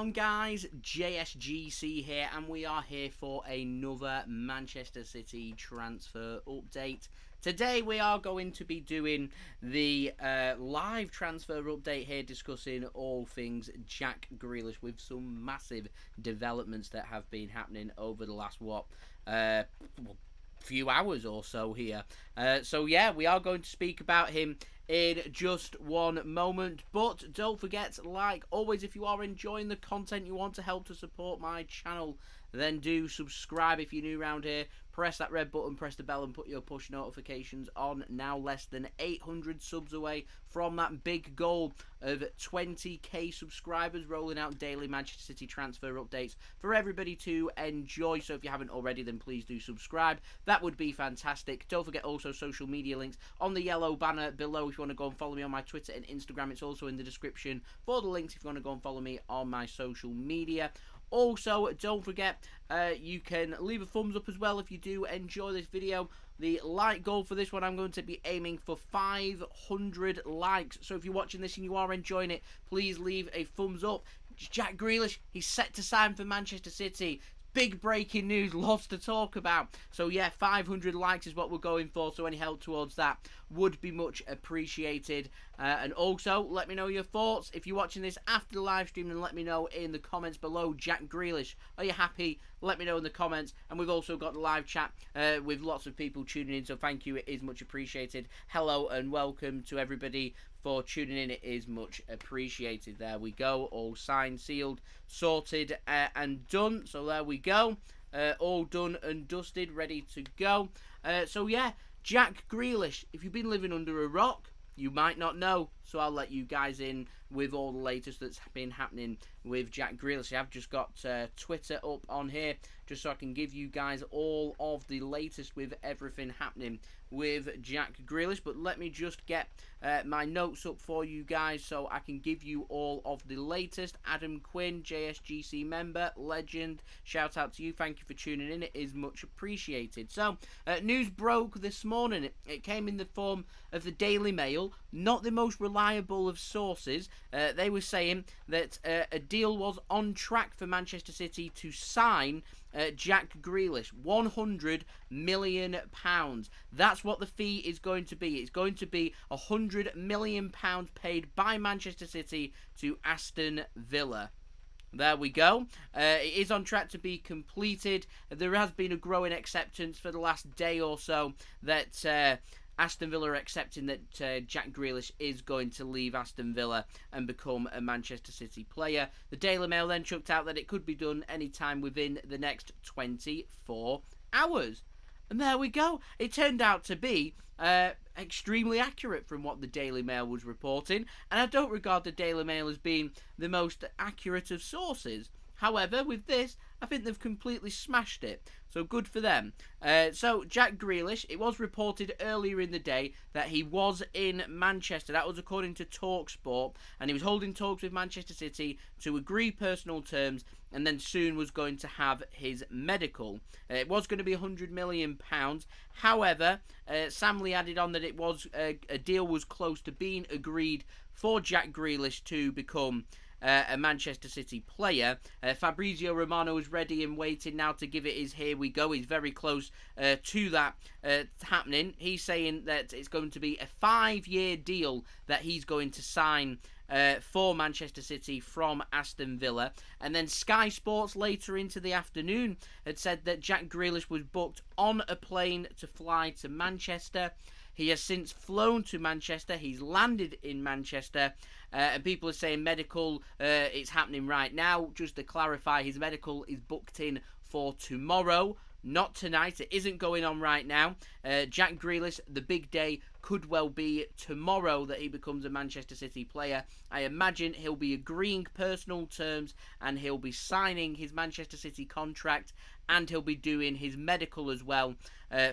on, guys? JSGC here, and we are here for another Manchester City transfer update. Today we are going to be doing the live transfer update here, discussing all things Jack Grealish with some massive developments that have been happening over the last, few hours or so here. So yeah, we are going to speak about him in just one moment, but don't forget, like always, if you are enjoying the content, you want to help to support my channel, then do subscribe. If you're new around here, press that red button, press the bell, and put your push notifications on. Now less than 800 subs away from that big goal of 20k subscribers, rolling out daily Manchester City transfer updates for everybody to enjoy. So if you haven't already, then please do subscribe. That would be fantastic. Don't forget also social media links on the yellow banner below. If you want to go and follow me on my Twitter and Instagram, it's also in the description for the links if you want to go and follow me on my social media. Also, don't forget, you can leave a thumbs up as well if you do enjoy this video. The like goal for this one, I'm going to be aiming for 500 likes. So if you're watching this and you are enjoying it, please leave a thumbs up. Jack Grealish, he's set to sign for Manchester City. Big breaking news, lots to talk about. So yeah, 500 likes is what we're going for, so any help towards that would be much appreciated. And also, let me know your thoughts. If you're watching this after the live stream, then let me know in the comments below. Jack Grealish, are you happy? Let me know in the comments. And we've also got the live chat with lots of people tuning in, so thank you, it is much appreciated. Hello and welcome to everybody for tuning in, it is much appreciated. There we go, all signed, sealed, sorted, and done. So there we go, all done and dusted, ready to go. So yeah, Jack Grealish, if you've been living under a rock, you might not know, so I'll let you guys in with all the latest that's been happening with Jack Grealish. I've just got Twitter up on here, just so I can give you guys all of the latest with everything happening with Jack Grealish. But let me just get my notes up for you guys so I can give you all of the latest. Adam Quinn, JSGC member, legend, shout out to you, thank you for tuning in, it is much appreciated. So, news broke this morning, it came in the form of the Daily Mail, not the most reliable of sources. They were saying that a deal was on track for Manchester City to sign Jack Grealish, £100 million. That's what the fee is going to be. It's going to be £100 million paid by Manchester City to Aston Villa. There we go. It is on track to be completed. There has been a growing acceptance for the last day or so that Aston Villa are accepting that Jack Grealish is going to leave Aston Villa and become a Manchester City player. The Daily Mail then chucked out that it could be done anytime within the next 24 hours. And there we go. It turned out to be extremely accurate from what the Daily Mail was reporting. And I don't regard the Daily Mail as being the most accurate of sources. However, with this, I think they've completely smashed it. So good for them. So Jack Grealish, it was reported earlier in the day that he was in Manchester. That was according to TalkSport. And he was holding talks with Manchester City to agree personal terms, and then soon was going to have his medical. It was going to be £100 million. However, Sam Lee added on that it was a deal was close to being agreed for Jack Grealish to become a Manchester City player. Fabrizio Romano is ready and waiting now to give it his here we go. He's very close to that happening. He's saying that it's going to be a 5-year deal that he's going to sign for Manchester City from Aston Villa. And then Sky Sports later into the afternoon had said that Jack Grealish was booked on a plane to fly to Manchester. He has since flown to Manchester. He's landed in Manchester. And people are saying medical, it's happening right now. Just to clarify, his medical is booked in for tomorrow, not tonight. It isn't going on right now. Jack Grealish, the big day could well be tomorrow that he becomes a Manchester City player. I imagine he'll be agreeing personal terms and he'll be signing his Manchester City contract, and he'll be doing his medical as well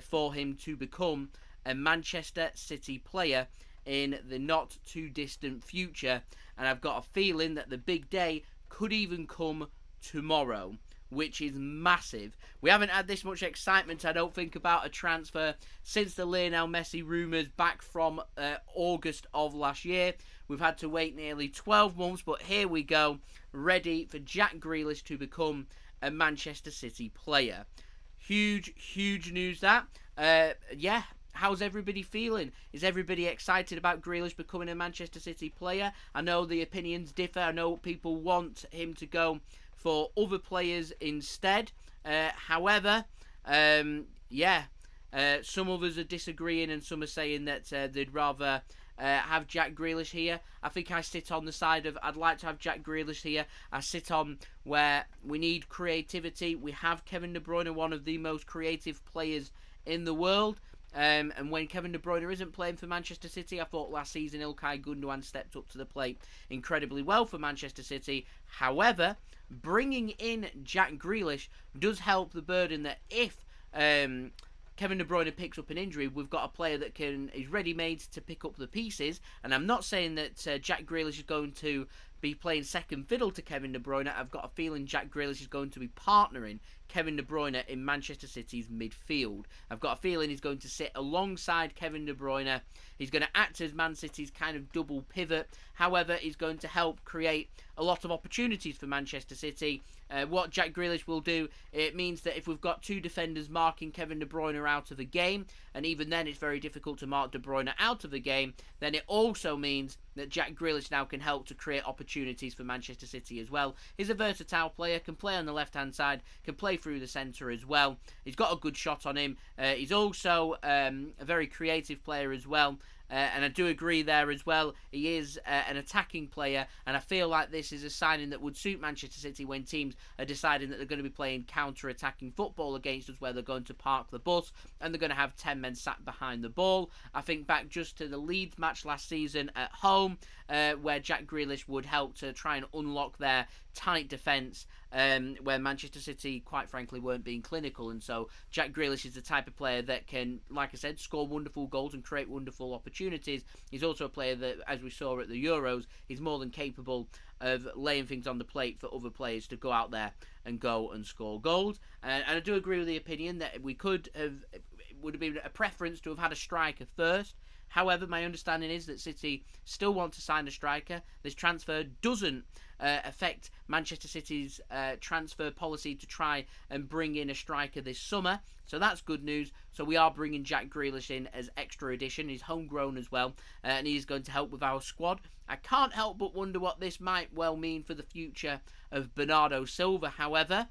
for him to become a Manchester City player in the not too distant future. And I've got a feeling that the big day could even come tomorrow, which is massive. We haven't had this much excitement, I don't think, about a transfer since the Lionel Messi rumours back from August of last year. We've had to wait nearly 12 months, but here we go, ready for Jack Grealish to become a Manchester City player. Huge news that. Yeah, how's everybody feeling? Is everybody excited about Grealish becoming a Manchester City player? I know the opinions differ. I know people want him to go for other players instead. However, yeah, some others are disagreeing and some are saying that they'd rather have Jack Grealish here. I think I sit on the side of I'd like to have Jack Grealish here. I sit on where we need creativity. We have Kevin De Bruyne, one of the most creative players in the world. And when Kevin De Bruyne isn't playing for Manchester City, I thought last season Ilkay Gundogan stepped up to the plate incredibly well for Manchester City. However, bringing in Jack Grealish does help the burden that if Kevin De Bruyne picks up an injury, we've got a player that is ready-made to pick up the pieces. And I'm not saying that Jack Grealish is going to be playing second fiddle to Kevin De Bruyne. I've got a feeling Jack Grealish is going to be partnering Kevin De Bruyne in Manchester City's midfield. I've got a feeling he's going to sit alongside Kevin De Bruyne. He's going to act as Man City's kind of double pivot. However, he's going to help create a lot of opportunities for Manchester City. What Jack Grealish will do, it means that if we've got two defenders marking Kevin De Bruyne out of the game, and even then it's very difficult to mark De Bruyne out of the game, then it also means that Jack Grealish now can help to create opportunities for Manchester City as well. He's a versatile player, can play on the left-hand side, can play through the centre as well. He's got a good shot on him. He's also a very creative player as well. And I do agree there as well. He is an attacking player, and I feel like this is a signing that would suit Manchester City when teams are deciding that they're going to be playing counter-attacking football against us, where they're going to park the bus and they're going to have 10 men sat behind the ball. I think back just to the Leeds match last season at home, where Jack Grealish would help to try and unlock their tight defence, where Manchester City, quite frankly, weren't being clinical. And so Jack Grealish is the type of player that can, like I said, score wonderful goals and create wonderful opportunities. He's also a player that, as we saw at the Euros, is more than capable of laying things on the plate for other players to go out there and go and score goals. And I do agree with the opinion that it would have been a preference to have had a striker first. However, my understanding is that City still want to sign a striker. This transfer doesn't affect Manchester City's transfer policy to try and bring in a striker this summer. So that's good news. So we are bringing Jack Grealish in as extra addition. He's homegrown as well, and he's going to help with our squad. I can't help but wonder what this might well mean for the future of Bernardo Silva, however,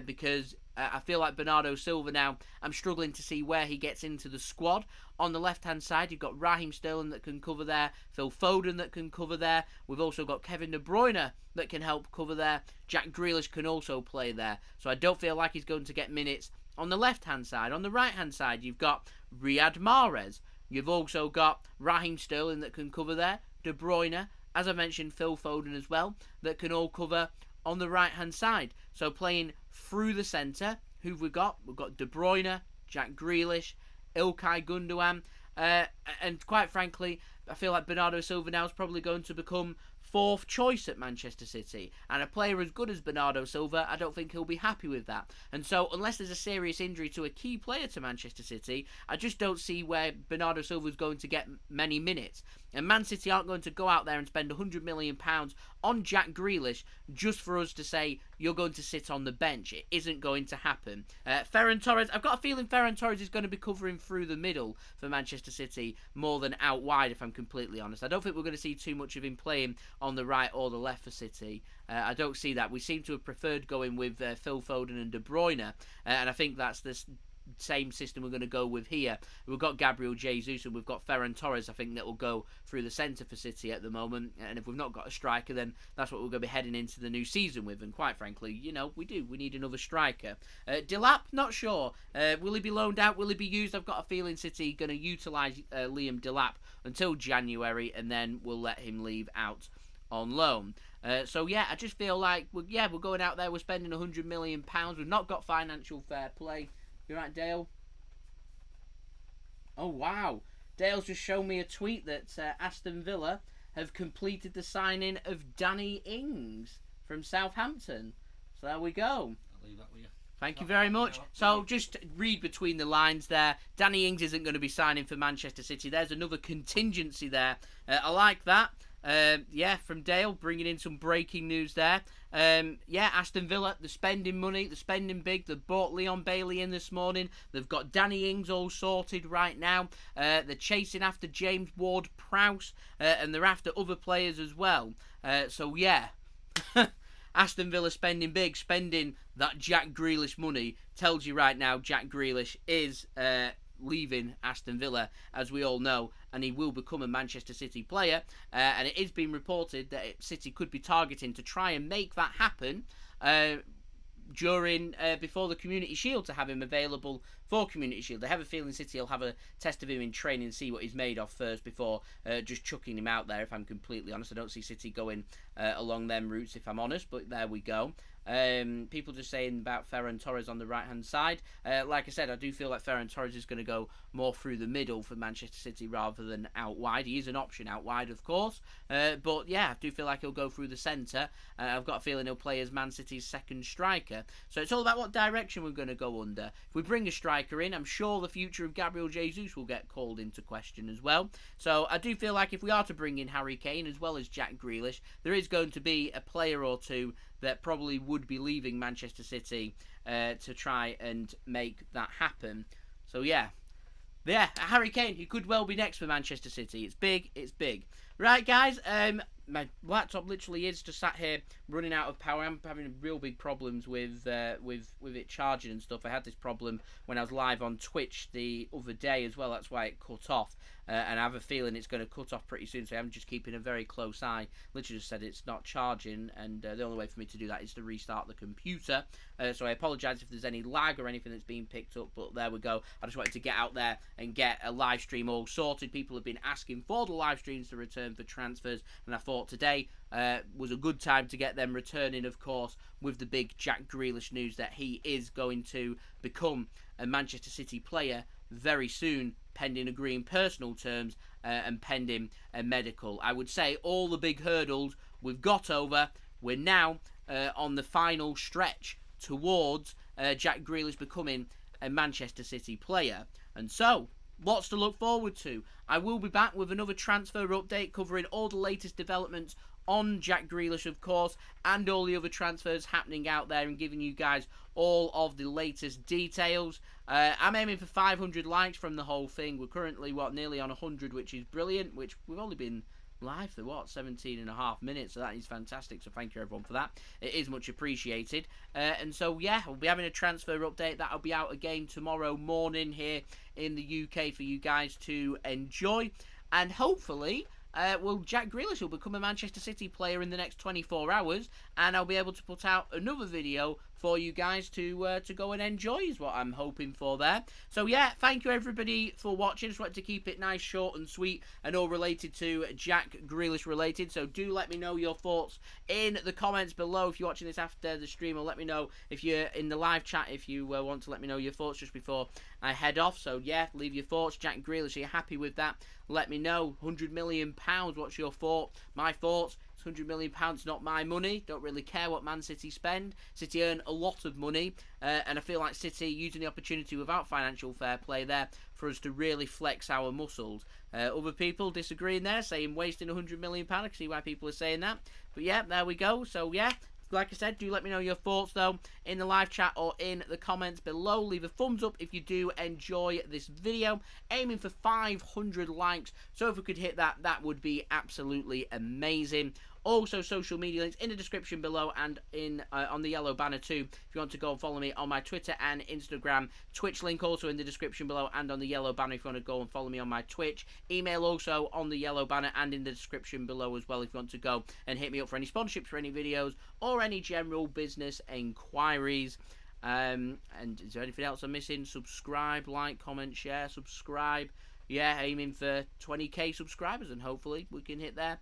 because I feel like Bernardo Silva now, I'm struggling to see where he gets into the squad. On the left-hand side, you've got Raheem Sterling that can cover there, Phil Foden that can cover there. We've also got Kevin De Bruyne that can help cover there. Jack Grealish can also play there. So I don't feel like he's going to get minutes on the left-hand side. On the right-hand side, you've got Riyad Mahrez. You've also got Raheem Sterling that can cover there, De Bruyne, as I mentioned, Phil Foden as well, that can all cover on the right-hand side. So playing through the centre, who've we got? We've got De Bruyne, Jack Grealish, Ilkay Gundogan, and quite frankly, I feel like Bernardo Silva now is probably going to become fourth choice at Manchester City. And a player as good as Bernardo Silva, I don't think he'll be happy with that. And so, unless there's a serious injury to a key player to Manchester City, I just don't see where Bernardo Silva is going to get many minutes. And Man City aren't going to go out there and spend £100 million on Jack Grealish just for us to say, you're going to sit on the bench. It isn't going to happen. Ferran Torres, I've got a feeling Ferran Torres is going to be covering through the middle for Manchester City more than out wide, if I'm completely honest. I don't think we're going to see too much of him playing on the right or the left for City. I don't see that. We seem to have preferred going with Phil Foden and De Bruyne, and I think that's the same system we're going to go with here. We've got Gabriel Jesus and we've got Ferran Torres, I think, that will go through the centre for City at the moment. And if we've not got a striker, then that's what we're going to be heading into the new season with. And quite frankly, you know, we need another striker. Delap, not sure. Will he be loaned out? Will he be used? I've got a feeling City going to utilise Liam Delap until January, and then we'll let him leave out on loan. So yeah, I just feel like we're going out there, we're spending £100 million. We've not got financial fair play. You right, Dale? Oh, wow. Dale's just shown me a tweet that Aston Villa have completed the signing of Danny Ings from Southampton. So there we go. I'll leave that with you. Thank you very much. So just read between the lines there. Danny Ings isn't going to be signing for Manchester City. There's another contingency there. I like that. Yeah, from Dale, bringing in some breaking news there. Yeah, Aston Villa, they're spending money, they're spending big. They've bought Leon Bailey in this morning. They've got Danny Ings all sorted right now. They're chasing after James Ward-Prowse, and they're after other players as well. So, yeah. Aston Villa spending big, spending that Jack Grealish money. Tells you right now, Jack Grealish is leaving Aston Villa, as we all know, and he will become a Manchester City player. And it is being reported that City could be targeting to try and make that happen before the Community Shield, to have him available for Community Shield. I have a feeling City will have a test of him in training and see what he's made of first before just chucking him out there, if I'm completely honest. I don't see City going along them routes, if I'm honest, but there we go. People just saying about Ferran Torres on the right hand side. Like I said, I do feel like Ferran Torres is going to go more through the middle for Manchester City rather than out wide. He is an option out wide, of course, but yeah, I do feel like he'll go through the centre. I've got a feeling he'll play as Man City's second striker, so it's all about what direction we're going to go under. If we bring a striker in, I'm sure the future of Gabriel Jesus will get called into question as well. So I do feel like if we are to bring in Harry Kane as well as Jack Grealish, there is going to be a player or two that probably would be leaving Manchester City to try and make that happen. So yeah, Harry Kane, he could well be next for Manchester City. It's big, it's big. Right, guys, my laptop literally is just sat here running out of power. I'm having real big problems with it charging and stuff. I had this problem when I was live on Twitch the other day as well. That's why it cut off. And I have a feeling it's going to cut off pretty soon, so I'm just keeping a very close eye. Literally just said it's not charging, and the only way for me to do that is to restart the computer. So I apologise if there's any lag or anything that's being picked up, but there we go. I just wanted to get out there and get a live stream all sorted. People have been asking for the live streams to return for transfers, and I thought today was a good time to get them returning, of course, with the big Jack Grealish news that he is going to become a Manchester City player very soon, pending agreeing personal terms and pending a medical. I would say all the big hurdles we've got over. We're now on the final stretch towards Jack Grealish becoming a Manchester City player. And so, lots to look forward to. I will be back with another transfer update covering all the latest developments on Jack Grealish, of course, and all the other transfers happening out there, and giving you guys all of the latest details. I'm aiming for 500 likes from the whole thing. We're currently, nearly on 100, which is brilliant, which we've only been live for, 17 and a half minutes, so that is fantastic, so thank you everyone for that. It is much appreciated. And so, yeah, we'll be having a transfer update. That'll be out again tomorrow morning here in the UK for you guys to enjoy, and hopefully Jack Grealish will become a Manchester City player in the next 24 hours, and I'll be able to put out another video for you guys to go and enjoy, is what I'm hoping for there. So yeah, thank you everybody for watching. Just wanted to keep it nice, short and sweet, and all related to Jack Grealish related. So do let me know your thoughts in the comments below if you're watching this after the stream, or let me know if you're in the live chat if you want to let me know your thoughts just before I head off. So yeah, leave your thoughts. Jack Grealish, are you happy with that? Let me know. £100 million, what's your thought? My thoughts? £100 million, not my money. Don't really care what Man City spend. City earn a lot of money, and I feel like City using the opportunity without financial fair play there for us to really flex our muscles. Other people disagreeing there, saying wasting £100 million. I can see why people are saying that. But yeah, there we go. So yeah, like I said, do let me know your thoughts though in the live chat or in the comments below. Leave a thumbs up if you do enjoy this video. Aiming for 500 likes, so if we could hit that, that would be absolutely amazing. Also, social media links in the description below, and in on the yellow banner too, if you want to go and follow me on my Twitter and Instagram. Twitch link also in the description below and on the yellow banner if you want to go and follow me on my Twitch. Email also on the yellow banner and in the description below as well if you want to go and hit me up for any sponsorships for any videos or any general business enquiries. And is there anything else I'm missing? Subscribe, like, comment, share, subscribe. Yeah, aiming for 20k subscribers, and hopefully we can hit that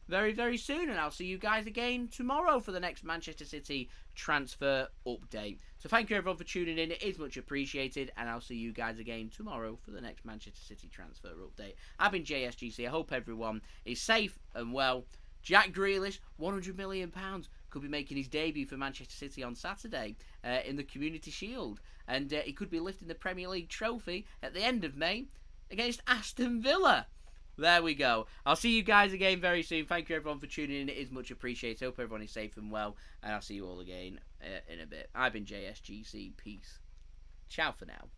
very, very soon. And I'll see you guys again tomorrow for the next Manchester City transfer update. So thank you everyone for tuning in. It is much appreciated, and I'll see you guys again tomorrow for the next Manchester City transfer update. I've been JSGC. I hope everyone is safe and well. Jack Grealish, £100 million, could be making his debut for Manchester City on Saturday in the Community Shield. And he could be lifting the Premier League trophy at the end of May against Aston Villa. There we go. I'll see you guys again very soon. Thank you everyone for tuning in. It is much appreciated. Hope everyone is safe and well. And I'll see you all again in a bit. I've been JSGC. Peace. Ciao for now.